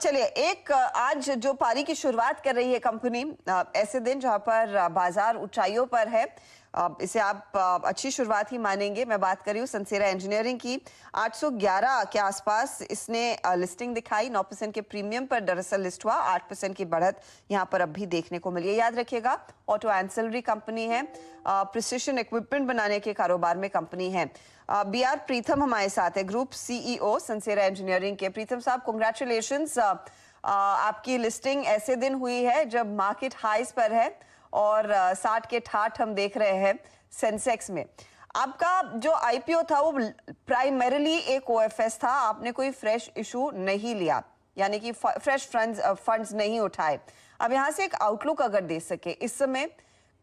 चलिए आज जो पारी की शुरुआत कर रही है कंपनी, ऐसे दिन जहां पर बाजार ऊंचाइयों पर है, इसे आप अच्छी शुरुआत ही मानेंगे। मैं बात कर रही हूँ संसेरा इंजीनियरिंग की। 811 के आसपास इसने लिस्टिंग दिखाई, 9% के प्रीमियम पर दरअसल लिस्ट हुआ। 8% की बढ़त यहाँ पर अब भी देखने को मिली है। याद रखिएगा, ऑटो एंसिलरी कंपनी है, प्रिसिशन इक्विपमेंट बनाने के कारोबार में कंपनी है। बी आर प्रीतम हमारे साथ है, ग्रुप सीईओ संसेरा इंजीनियरिंग के। प्रीतम साहब, कांग्रेचुलेशंस। आपकी लिस्टिंग ऐसे दिन हुई है जब मार्केट हाईज पर है और 60 के ठाठ हम देख रहे हैं सेंसेक्स में। आपका जो आईपीओ था वो प्राइमरीली एक ओएफएस था, आपने कोई फ्रेश इशू नहीं लिया, यानी कि फ्रेश फंड्स नहीं उठाए। अब यहाँ से एक आउटलुक अगर दे सके, इस समय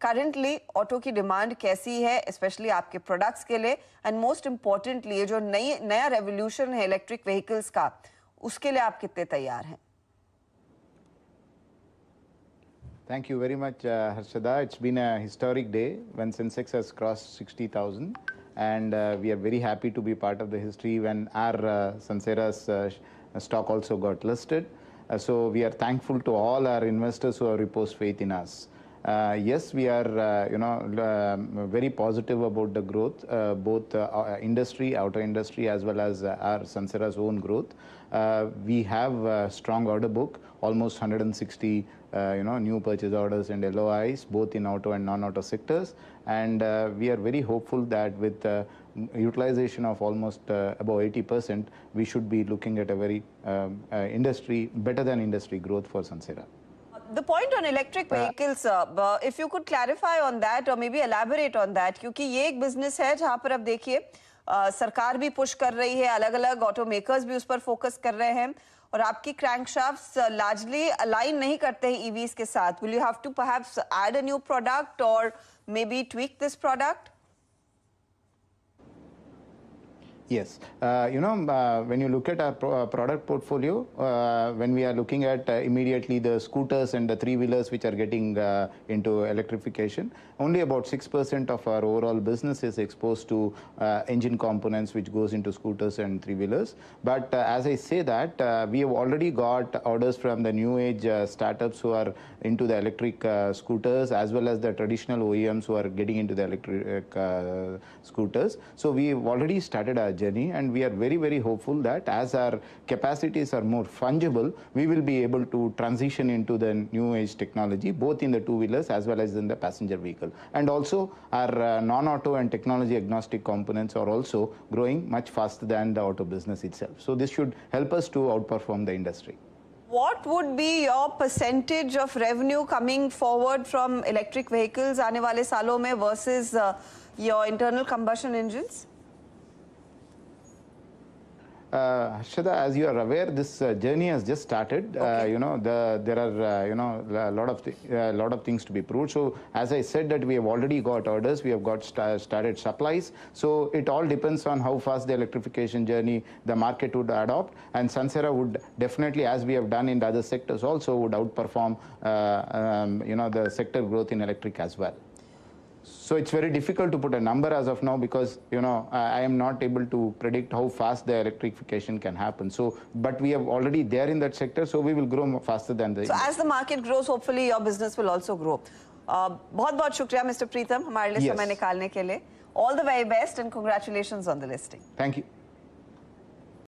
करंटली ऑटो की डिमांड कैसी है, स्पेशली आपके प्रोडक्ट्स के लिए, एंड मोस्ट इंपॉर्टेंटली ये जो नया रेवोल्यूशन है इलेक्ट्रिक व्हीकल्स का, उसके लिए आप कितने तैयार हैं? Thank you very much, Harshada. It's been a historic day when Sensex has crossed 60,000, and we are very happy to be part of the history when our Sansera's stock also got listed. So we are thankful to all our investors who have reposed faith in us. Yes, we are, very positive about the growth, both industry, auto industry, as well as our Sansera's own growth. We have a strong order book, almost 160, new purchase orders and LOIs, both in auto and non-auto sectors. And we are very hopeful that with utilization of almost above 80%, we should be looking at a very better than industry growth for Sansera. The point on electric vehicles, if you could clarify on that or maybe elaborate on that, क्योंकि ये एक business है जहां पर अब देखिए सरकार भी पुश कर रही है, अलग अलग ऑटो मेकर्स भी उस पर फोकस कर रहे हैं, और आपकी क्रैंकशाफ्ट्स लार्जली अलाइन नहीं करते हैं ईवीज के साथ. Will you have to perhaps add a new product or maybe tweak this product? Yes, when you look at our product portfolio, when we are looking at immediately the scooters and the three-wheelers which are getting into electrification, only about 6% of our overall business is exposed to engine components which goes into scooters and three-wheelers. But as I say that, we have already got orders from the new age startups who are into the electric scooters, as well as the traditional OEMs who are getting into the electric scooters. So we've already started our journey, and we are very, very hopeful that as our capacities are more fungible, we will be able to transition into the new age technology, both in the two-wheelers as well as in the passenger vehicle. And also our non-auto and technology agnostic components are also growing much faster than the auto business itself. So this should help us to outperform the industry. What would be your percentage of revenue coming forward from electric vehicles आने वाले सालों में versus your internal combustion engines? Harshada, as you are aware, this journey has just started. Okay. There are a lot of things to be proved. So as I said that we have already got orders, we have got started supplies. So it all depends on how fast the electrification journey the market would adopt, and Sansera would definitely, as we have done in the other sectors also, would outperform the sector growth in electric as well. So it's very difficult to put a number as of now, because I am not able to predict how fast the electrification can happen. So, but we are already there in that sector, so we will grow faster than the. So as the market grows, hopefully your business will also grow. बहुत-बहुत शुक्रिया Mr. Preetham हमारे लिए समय निकालने के लिए. All the very best and congratulations on the listing. Thank you.